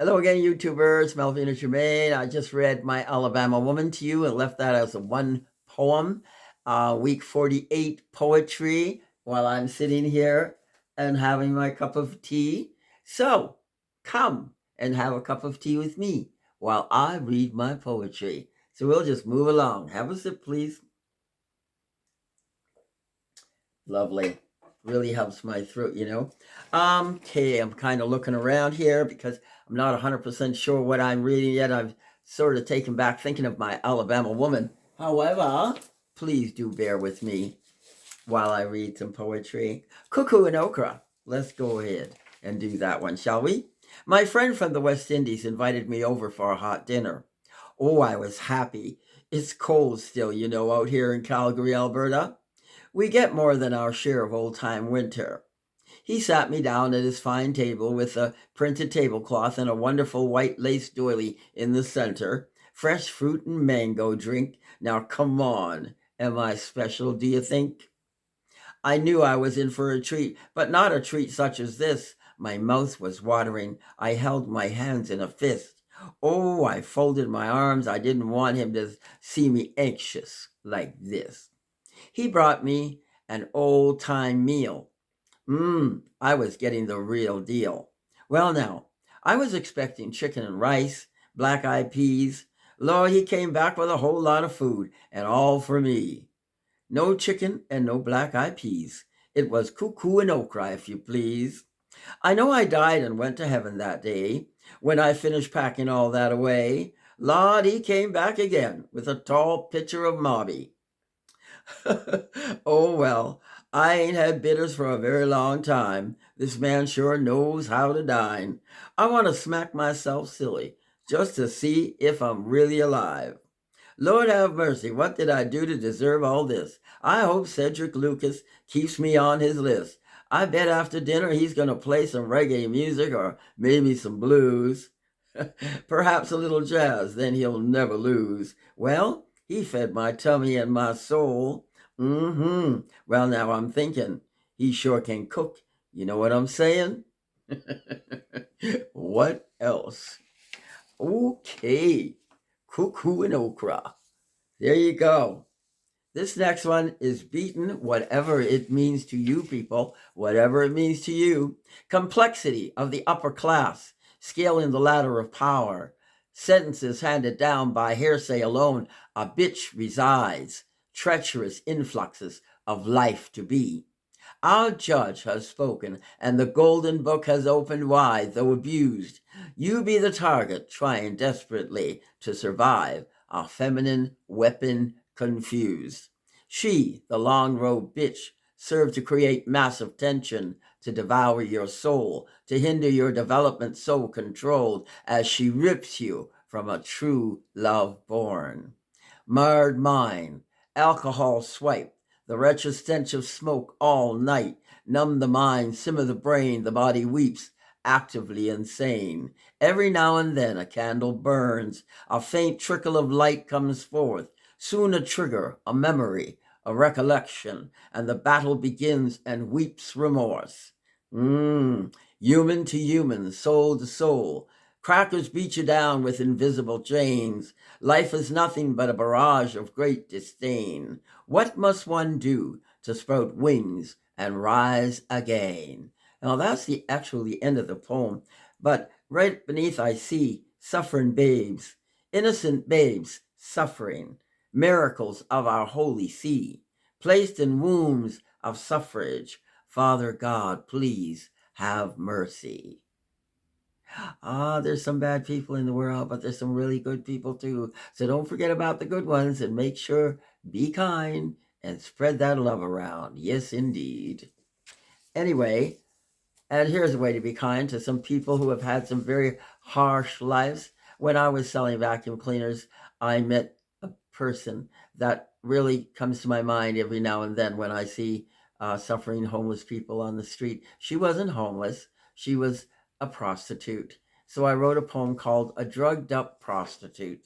Hello again, YouTubers. Melvina Germain. I just read My Alabama Woman to you and left that as a one poem. Week 48 poetry while I'm sitting here and having my cup of tea. So come and have a cup of tea with me while I read my poetry. So we'll just move along. Have a sip, please. Lovely. Really helps my throat, you know. Okay, I'm kind of looking around here because I'm not 100% sure what I'm reading yet. I've sort of taken back thinking of My Alabama Woman. However, please do bear with me while I read some poetry. Cuckoo and Okra. Let's go ahead and do that one, shall we? My friend from the West Indies invited me over for a hot dinner. Oh, I was happy. It's cold still, you know, out here in Calgary, Alberta. We get more than our share of old-time winter. He sat me down at his fine table with a printed tablecloth and a wonderful white lace doily in the center, fresh fruit and mango drink. Now, come on. Am I special, do you think? I knew I was in for a treat, but not a treat such as this. My mouth was watering. I held my hands in a fist. Oh, I folded my arms. I didn't want him to see me anxious like this. He brought me an old-time meal. I was getting the real deal. Well, now, I was expecting chicken and rice, black-eyed peas. Lord, he came back with a whole lot of food, and all for me. No chicken and no black-eyed peas. It was cuckoo and okra, if you please. I know I died and went to heaven that day. When I finished packing all that away, Lord, he came back again with a tall pitcher of mobby. Oh, well, I ain't had bitters for a very long time. This man sure knows how to dine. I want to smack myself silly just to see if I'm really alive. Lord have mercy, what did I do to deserve all this? I hope Cedric Lucas keeps me on his list. I bet after dinner he's going to play some reggae music or maybe some blues. Perhaps a little jazz, then he'll never lose. Well, he fed my tummy and my soul. Well, now I'm thinking, he sure can cook. You know what I'm saying? What else? Okay, cuckoo and okra. There you go. This next one is beaten, whatever it means to you people, whatever it means to you. Complexity of the upper class, scaling the ladder of power. Sentences handed down by hearsay alone. A bitch resides. Treacherous influxes of life to be. Our judge has spoken, and the golden book has opened wide, though abused. You be the target, trying desperately to survive, a feminine weapon confused. She, the long-robed bitch, served to create massive tension, to devour your soul, to hinder your development so controlled as she rips you from a true love born. Marred mind, alcohol swipe, the wretched stench of smoke all night, numb the mind, simmer the brain, the body weeps, actively insane. Every now and then a candle burns, a faint trickle of light comes forth, soon a trigger, a memory, a recollection, and the battle begins and weeps remorse. Human to human, soul to soul. Crackers beat you down with invisible chains. Life is nothing but a barrage of great disdain. What must one do to sprout wings and rise again? Now that's actually the end of the poem. But right beneath I see suffering babes, innocent babes suffering, miracles of our holy sea, placed in wombs of suffrage. Father God, please have mercy. There's some bad people in the world, but there's some really good people too. So don't forget about the good ones and make sure, be kind and spread that love around. Yes, indeed. Anyway, and here's a way to be kind to some people who have had some very harsh lives. When I was selling vacuum cleaners, I met a person that really comes to my mind every now and then when I see suffering homeless people on the street. She wasn't homeless, she was a prostitute. So I wrote a poem called A Drugged Up Prostitute.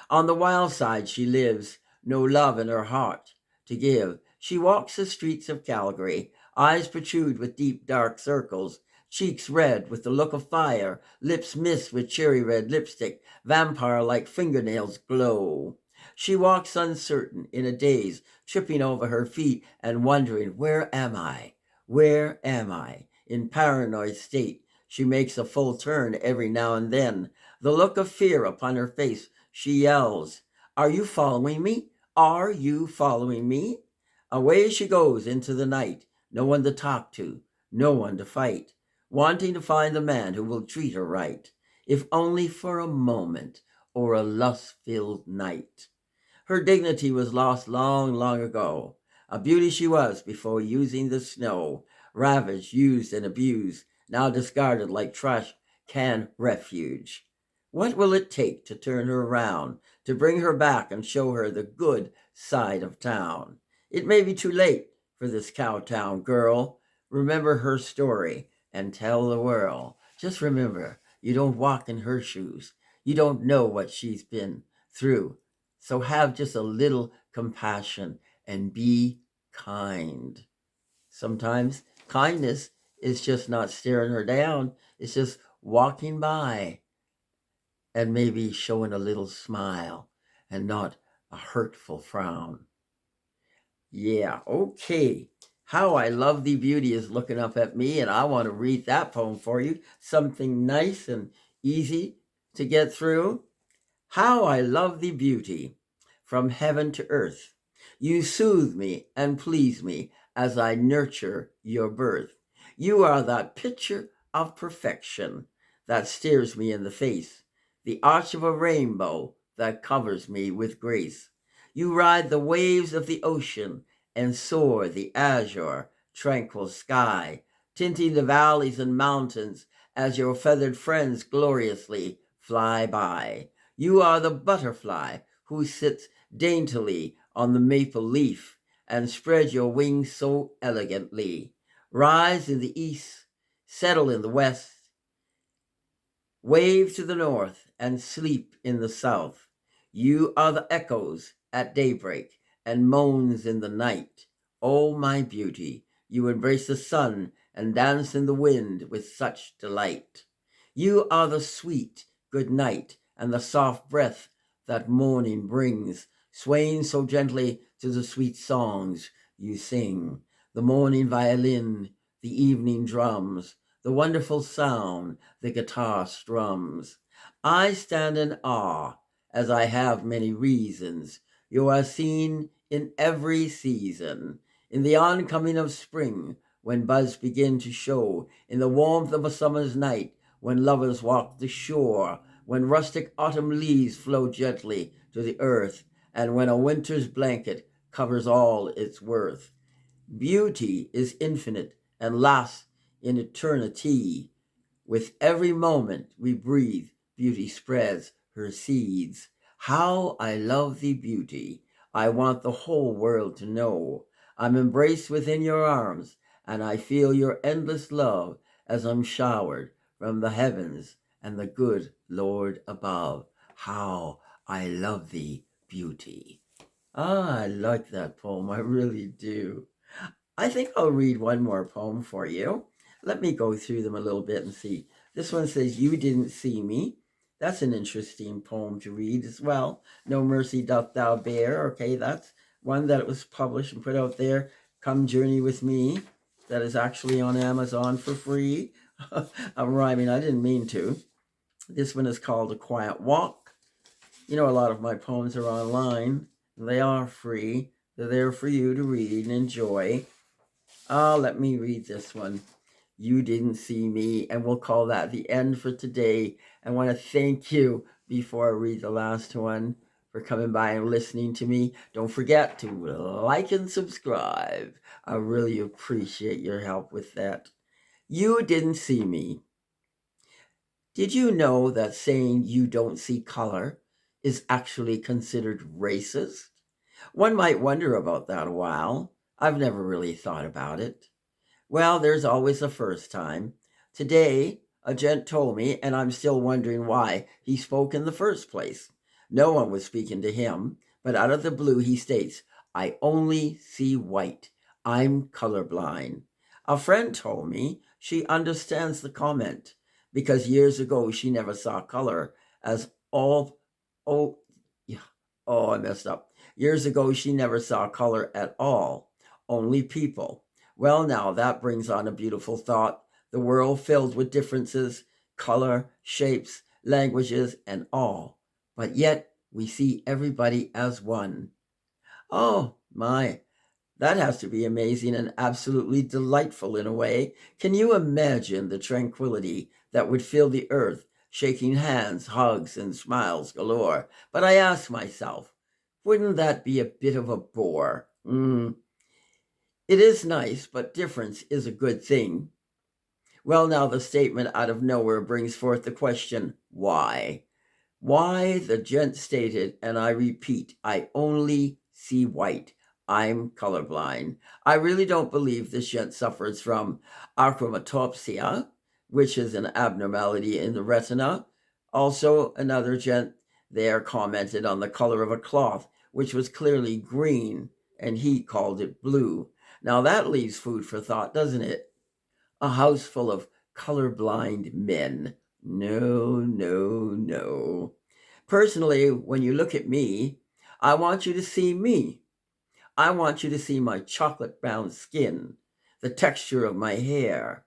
On the wild side she lives, no love in her heart to give. She walks the streets of Calgary, eyes protrude with deep dark circles, cheeks red with the look of fire, lips mist with cherry red lipstick, vampire-like fingernails glow. She walks uncertain, in a daze, tripping over her feet and wondering, where am I? Where am I? In paranoid state, she makes a full turn every now and then. The look of fear upon her face, she yells, "Are you following me? Are you following me?" Away she goes into the night, no one to talk to, no one to fight, wanting to find the man who will treat her right, if only for a moment or a lust-filled night. Her dignity was lost long, long ago. A beauty she was before using the snow, ravaged, used, and abused, now discarded like trash can refuge. What will it take to turn her around, to bring her back and show her the good side of town? It may be too late for this cowtown girl. Remember her story and tell the world. Just remember, you don't walk in her shoes. You don't know what she's been through. So have just a little compassion and be kind. Sometimes kindness is just not staring her down. It's just walking by and maybe showing a little smile and not a hurtful frown. Yeah, okay. How I Love Thee Beauty is looking up at me, and I want to read that poem for you. Something nice and easy to get through. How I love thee, beauty, from heaven to earth. You soothe me and please me as I nurture your birth. You are that picture of perfection that stares me in the face, the arch of a rainbow that covers me with grace. You ride the waves of the ocean and soar the azure, tranquil sky, tinting the valleys and mountains as your feathered friends gloriously fly by. You are the butterfly who sits daintily on the maple leaf and spread your wings so elegantly. Rise in the east, settle in the west, wave to the north, and sleep in the south. You are the echoes at daybreak and moans in the night. Oh, my beauty, you embrace the sun and dance in the wind with such delight. You are the sweet good night and the soft breath that morning brings, swaying so gently to the sweet songs you sing. The morning violin, the evening drums, the wonderful sound the guitar strums. I stand in awe, as I have many reasons. You are seen in every season, in the oncoming of spring, when buds begin to show, in the warmth of a summer's night, when lovers walk the shore, when rustic autumn leaves flow gently to the earth, and when a winter's blanket covers all its worth. Beauty is infinite and lasts in eternity. With every moment we breathe, beauty spreads her seeds. How I love thee, beauty. I want the whole world to know. I'm embraced within your arms, and I feel your endless love as I'm showered from the heavens and the good Lord above. How I love thee, beauty. I like that poem. I really do. I think I'll read one more poem for you. Let me go through them a little bit and see. This one says, You Didn't See Me. That's an interesting poem to read as well. No Mercy Doth Thou Bear. Okay, that's one that was published and put out there. Come Journey With Me. That is actually on Amazon for free. I'm rhyming. I didn't mean to. This one is called A Quiet Walk. You know, a lot of my poems are online. They are free. They're there for you to read and enjoy. Let me read this one. You Didn't See Me, and we'll call that the end for today. I want to thank you before I read the last one for coming by and listening to me. Don't forget to like and subscribe. I really appreciate your help with that. You didn't see me. Did you know that saying you don't see color is actually considered racist? One might wonder about that a while. I've never really thought about it. Well, there's always a first time. Today, a gent told me, and I'm still wondering why he spoke in the first place. No one was speaking to him, but out of the blue he states, I only see white. I'm colorblind. A friend told me She understands the comment because years ago she never saw color as all. Oh, yeah. Oh, I messed up. Years ago she never saw color at all, only people. Well, now that brings on a beautiful thought. The world filled with differences, color, shapes, languages, and all. But yet we see everybody as one. Oh, my. That has to be amazing and absolutely delightful in a way. Can you imagine the tranquility that would fill the earth, shaking hands, hugs, and smiles galore? But I ask myself, wouldn't that be a bit of a bore? It is nice, but difference is a good thing. Well, now the statement out of nowhere brings forth the question, why? Why, the gent stated, and I repeat, I only see white. I'm colorblind. I really don't believe this gent suffers from achromatopsia, which is an abnormality in the retina. Also, another gent there commented on the color of a cloth, which was clearly green, and he called it blue. Now that leaves food for thought, doesn't it? A house full of colorblind men. No, no, no. Personally, when you look at me, I want you to see me. I want you to see my chocolate brown skin, the texture of my hair,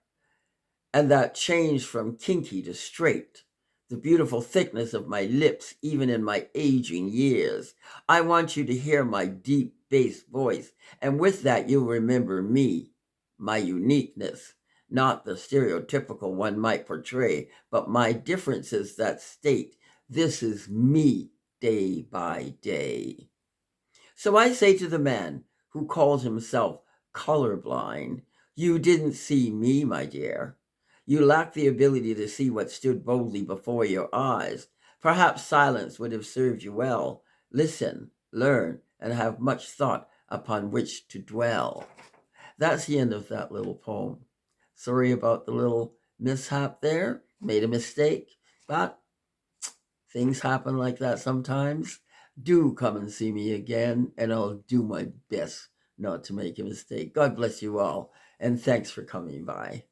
and that change from kinky to straight, the beautiful thickness of my lips, even in my aging years. I want you to hear my deep bass voice, and with that, you'll remember me, my uniqueness, not the stereotypical one might portray, but my differences that state this is me day by day. So I say to the man who calls himself colorblind, you didn't see me, my dear. You lack the ability to see what stood boldly before your eyes. Perhaps silence would have served you well. Listen, learn, and have much thought upon which to dwell. That's the end of that little poem. Sorry about the little mishap there. Made a mistake, but things happen like that sometimes. Do come and see me again, and I'll do my best not to make a mistake. God bless you all, and thanks for coming by.